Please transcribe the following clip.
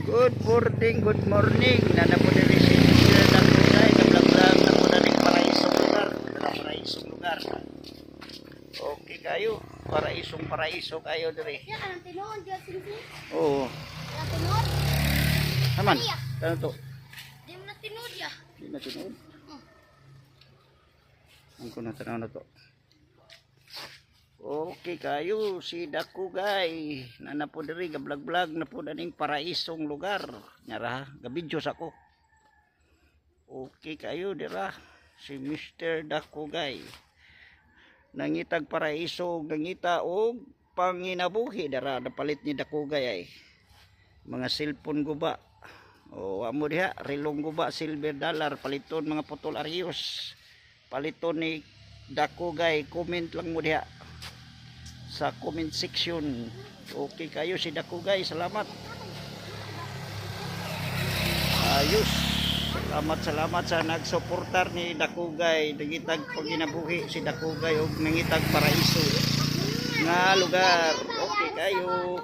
Good morning. Nana po diri si Mr. Dakugay, kablag-blag na po dali paraisong lugar. Okay kayo, paraiso kayo diri. Ya, anong tinuod ya singsi? Oo. Anong tinuod? Naman. Ano to? Di mo na tinuod ya. Di na tinuod. Ang ko na tanaw na to. Okay kayo, si Dakugay. Nana po diri gablag-blag na po daning paraisong lugar. Nyara, gabidyo sa ko. Okay kayo dira. Si Mr. Dakugay. Nangitag paraiso, nangita og panginabuhi dara napalit ni Dakugay ay. Mga cellphone guba. O amo diha, rilong guba silver dollar paliton mga putol arios. Paliton ni Dakugay, comment lang mo diha sa comment section. Okay kayo si Dakugay, salamat. Ayos. Salamat sa nagsuportar ni Dakugay. Nangitag paginabuhi si Dakugay og nangitag paraiso nga lugar. Okay kayo.